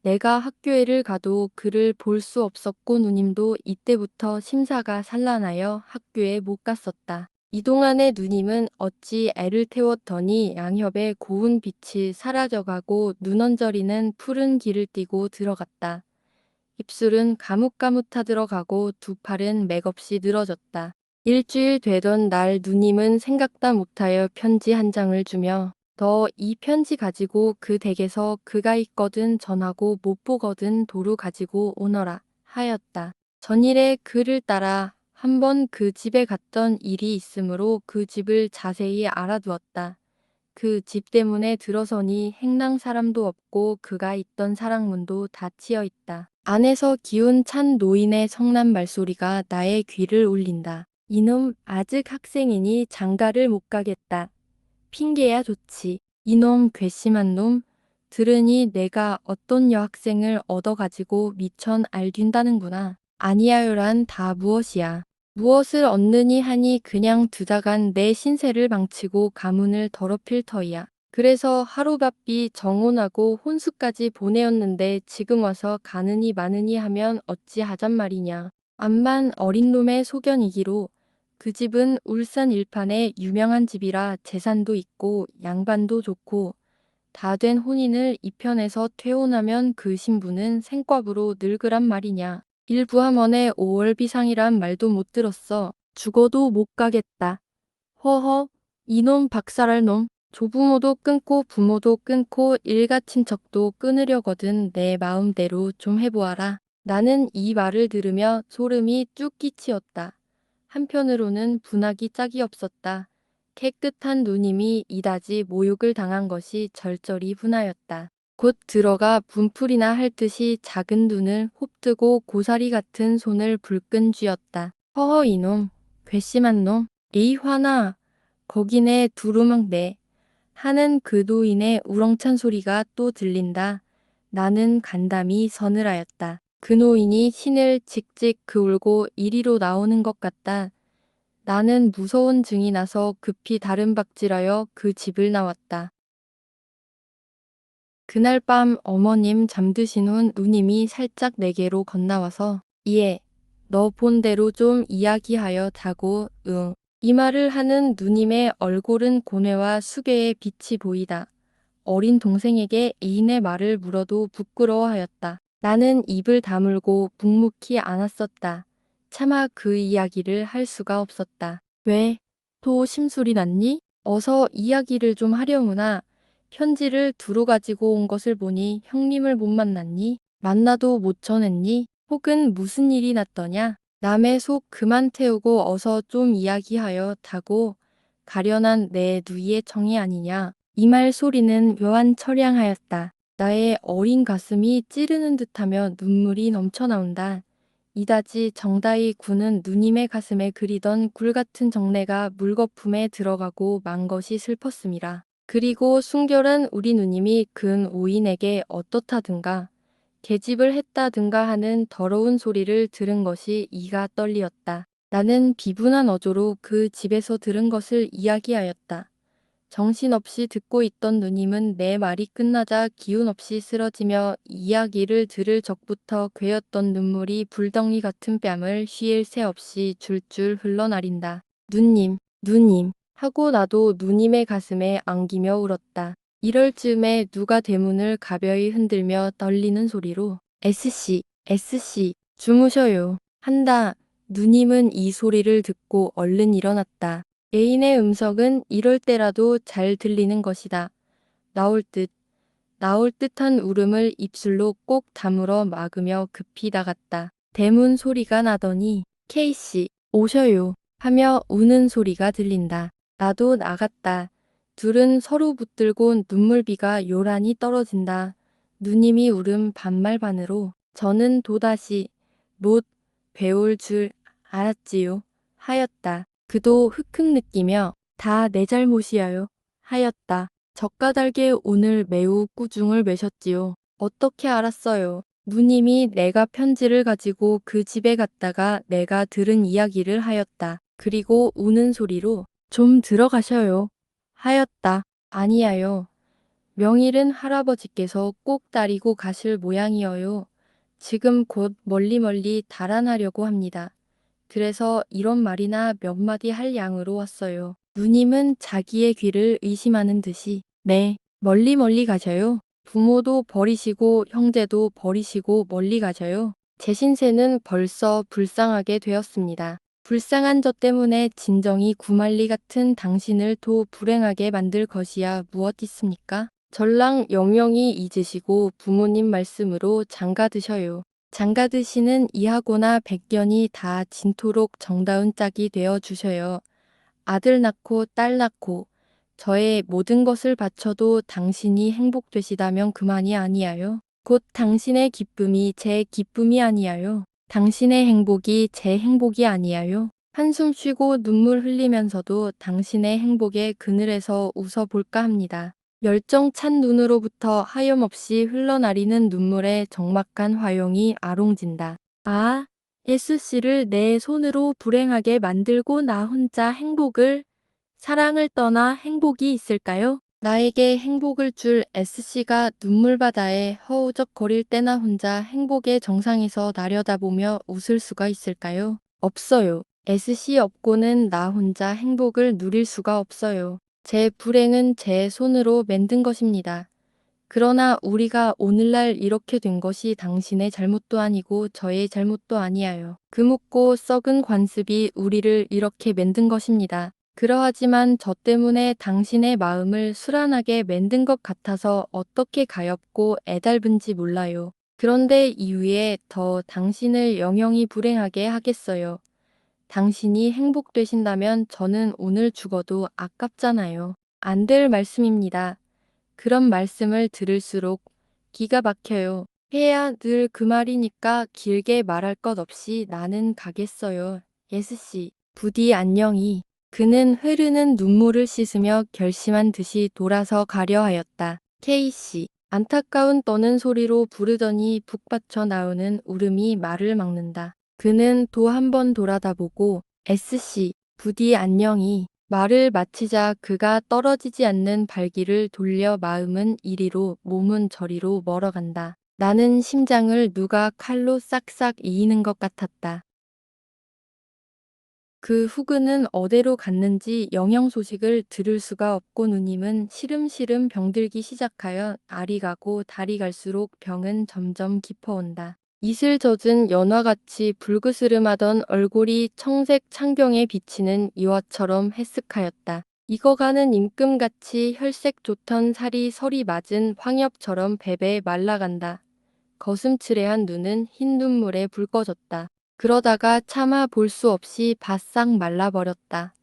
내가 학교에를 가도 그를 볼 수 없었고 누님도 이때부터 심사가 산란하여 학교에 못 갔었다. 이동안의 누님은 어찌 애를 태웠더니 양협의 고운 빛이 사라져가고 눈언저리는 푸른 길을 띠고 들어갔다. 입술은 가뭇가뭇하들어가고 두 팔은 맥없이 늘어졌다. 일주일 되던 날 누님은 생각다 못하여 편지 한 장을 주며 너 이 편지 가지고 그 댁에서 그가 있거든 전하고 못 보거든 도루 가지고 오너라 하였다. 전일에 그를 따라 한번 그 집에 갔던 일이 있으므로 그 집을 자세히 알아두었다. 그 집 때문에 들어서니 행랑 사람도 없고 그가 있던 사랑문도 다 치여 있다. 안에서 기운 찬 노인의 성난 말소리가 나의 귀를 울린다. 이놈 아직 학생이니 장가를 못 가겠다. 핑계야 좋지. 이놈 괘씸한 놈. 들으니 내가 어떤 여학생을 얻어가지고 미천 알뛴다는구나. 아니하요란 다 무엇이야. 무엇을 얻느니 하니 그냥 두다간 내 신세를 망치고 가문을 더럽힐 터이야. 그래서 하루바삐 정혼하고 혼수까지 보내었는데 지금 와서 가느니 마느니 하면 어찌하잔 말이냐. 암만 어린 놈의 소견이기로 그 집은 울산 일판에 유명한 집이라 재산도 있고 양반도 좋고 다 된 혼인을 이편에서 퇴혼하면 그 신부는 생과부로 늙으란 말이냐. 일부함원의 5월 비상이란 말도 못 들었어. 죽어도 못 가겠다. 허허, 이놈 박살할 놈. 조부모도 끊고 부모도 끊고 일가 친척도 끊으려거든 내 마음대로 좀 해보아라. 나는 이 말을 들으며 소름이 쭉 끼치었다. 한편으로는 분하기 짝이 없었다. 깨끗한 누님이 이다지 모욕을 당한 것이 절절히 분하였다. 곧 들어가 분풀이나 할 듯이 작은 눈을 홉뜨고 고사리 같은 손을 불끈 쥐었다. 허허 이놈, 괘씸한 놈, 에이 화나, 거기네 두루막네 하는 그 노인의 우렁찬 소리가 또 들린다. 나는 간담이 서늘하였다. 그 노인이 신을 직직 그울고 이리로 나오는 것 같다. 나는 무서운 증이 나서 급히 다른 박질하여 그 집을 나왔다. 그날 밤 어머님 잠드신 후 누님이 살짝 내게로 건나와서 예, 너 본 대로 좀 이야기하여 자고 응. 이 말을 하는 누님의 얼굴은 고뇌와 수괴의 빛이 보이다. 어린 동생에게 애인의 말을 물어도 부끄러워하였다. 나는 입을 다물고 묵묵히 안았었다. 차마 그 이야기를 할 수가 없었다. 왜? 또 심술이 났니? 어서 이야기를 좀 하려무나. 편지를 두루 가지고 온 것을 보니 형님을 못 만났니? 만나도 못 전했니? 혹은 무슨 일이 났더냐? 남의 속 그만 태우고 어서 좀 이야기하여 타고 가련한 내 누이의 청이 아니냐? 이 말 소리는 묘한 처량하였다. 나의 어린 가슴이 찌르는 듯하며 눈물이 넘쳐나온다. 이다지 정다이 군은 누님의 가슴에 그리던 굴같은 정내가 물거품에 들어가고 만 것이 슬펐음이라. 그리고 순결한 우리 누님이 근 오인에게 어떻다든가 계집을 했다든가 하는 더러운 소리를 들은 것이 이가 떨리었다. 나는 비분한 어조로 그 집에서 들은 것을 이야기하였다. 정신없이 듣고 있던 누님은 내 말이 끝나자 기운없이 쓰러지며 이야기를 들을 적부터 괴었던 눈물이 불덩이 같은 뺨을 쉴 새 없이 줄줄 흘러나린다. 누님 하고 나도 누님의 가슴에 안기며 울었다. 이럴 즈음에 누가 대문을 가벼이 흔들며 떨리는 소리로 SC 주무셔요 한다. 누님은 이 소리를 듣고 얼른 일어났다. 애인의 음성은 이럴 때라도 잘 들리는 것이다. 나올 듯한 울음을 입술로 꼭 다물어 막으며 급히 나갔다. 대문 소리가 나더니 K씨 오셔요 하며 우는 소리가 들린다. 나도 나갔다. 둘은 서로 붙들고 눈물비가 요란히 떨어진다. 누님이 울음 반말 반으로 저는 도다시 못 배울 줄 알았지요 하였다. 그도 흑흑 느끼며 다 내 잘못이야요 하였다. 젓가달게 오늘 매우 꾸중을 매셨지요. 어떻게 알았어요? 누님이 내가 편지를 가지고 그 집에 갔다가 내가 들은 이야기를 하였다. 그리고 우는 소리로 좀 들어가셔요 하였다. 아니야요. 명일은 할아버지께서 꼭 따리고 가실 모양이어요. 지금 곧 멀리 달아나려고 합니다. 그래서 이런 말이나 몇 마디 할 양으로 왔어요. 누님은 자기의 귀를 의심하는 듯이 네, 멀리 가셔요. 부모도 버리시고 형제도 버리시고 멀리 가셔요. 제 신세는 벌써 불쌍하게 되었습니다. 불쌍한 저 때문에 진정이 구말리 같은 당신을 더 불행하게 만들 것이야 무엇 있습니까? 전랑 영영이 잊으시고 부모님 말씀으로 장가 드셔요. 장가 드시는 이하고나 백견이 다 진토록 정다운 짝이 되어 주셔요. 아들 낳고 딸 낳고 저의 모든 것을 바쳐도 당신이 행복되시다면 그만이 아니하요. 곧 당신의 기쁨이 제 기쁨이 아니하요. 당신의 행복이 제 행복이 아니하요. 한숨 쉬고 눈물 흘리면서도 당신의 행복의 그늘에서 웃어볼까 합니다. 열정 찬 눈으로부터 하염없이 흘러나리는 눈물에 적막한 화용이 아롱진다. 아, S씨를 내 손으로 불행하게 만들고 나 혼자 사랑을 떠나 행복이 있을까요? 나에게 행복을 줄 S씨가 눈물바다에 허우적거릴 때나 혼자 행복의 정상에서 나려다보며 웃을 수가 있을까요? 없어요. S씨 없고는 나 혼자 행복을 누릴 수가 없어요. 제 불행은 제 손으로 만든 것입니다. 그러나 우리가 오늘날 이렇게 된 것이 당신의 잘못도 아니고 저의 잘못도 아니에요. 그 묻고 썩은 관습이 우리를 이렇게 만든 것입니다. 그러하지만 저 때문에 당신의 마음을 술안하게 만든 것 같아서 어떻게 가엾고 애달픈지 몰라요. 그런데 이후에 더 당신을 영영이 불행하게 하겠어요. 당신이 행복되신다면 저는 오늘 죽어도 아깝잖아요. 안 될 말씀입니다. 그런 말씀을 들을수록 기가 막혀요. 해야 늘 그 말이니까 길게 말할 것 없이 나는 가겠어요. 예스씨. 부디 안녕히. 그는 흐르는 눈물을 씻으며 결심한 듯이 돌아서 가려 하였다. K씨. 안타까운 떠는 소리로 부르더니 북받쳐 나오는 울음이 말을 막는다. 그는 또 한 번 돌아다보고 SC 부디 안녕히 말을 마치자 그가 떨어지지 않는 발길을 돌려 마음은 이리로 몸은 저리로 멀어간다. 나는 심장을 누가 칼로 싹싹 이이는 것 같았다. 그 후그는 어디로 갔는지 영영 소식을 들을 수가 없고 누님은 시름시름 병들기 시작하여 알이 가고 달이 갈수록 병은 점점 깊어온다. 이슬 젖은 연화같이 불그스름하던 얼굴이 청색 창병에 비치는 이화처럼 해쓱하였다. 익어가는 임금같이 혈색 좋던 살이 설이 맞은 황엽처럼 베베 말라간다. 거슴츠레한 눈은 흰 눈물에 붉어졌다. 그러다가 차마 볼 수 없이 바싹 말라버렸다.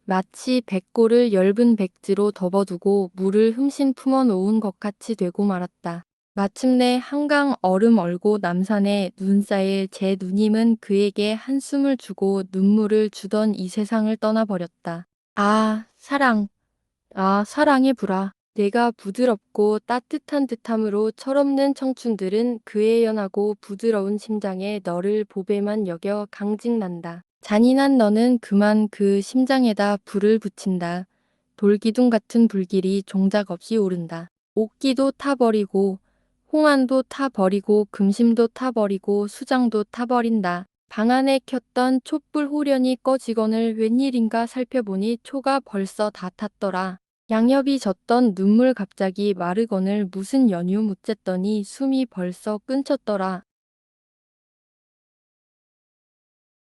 마치 백골을 엷은 백지로 덮어두고 물을 흠씬 품어놓은 것 같이 되고 말았다. 마침내 한강 얼음 얼고 남산의 눈 쌓일 제 누님은 그에게 한숨을 주고 눈물을 주던 이 세상을 떠나버렸다. 아, 사랑. 아, 사랑의 불아. 내가 부드럽고 따뜻한 듯함으로 철없는 청춘들은 그의 연하고 부드러운 심장에 너를 보배만 여겨 강직난다. 잔인한 너는 그만 그 심장에다 불을 붙인다. 돌기둥 같은 불길이 종작 없이 오른다. 옥기도 타버리고 홍안도 타버리고 금심도 타버리고 수장도 타버린다. 방 안에 켰던 촛불 호련히 꺼지거늘 웬일인가 살펴보니 초가 벌써 다 탔더라. 양엽이 젖던 눈물 갑자기 마르거늘 무슨 연유 묻쨌더니 숨이 벌써 끊쳤더라.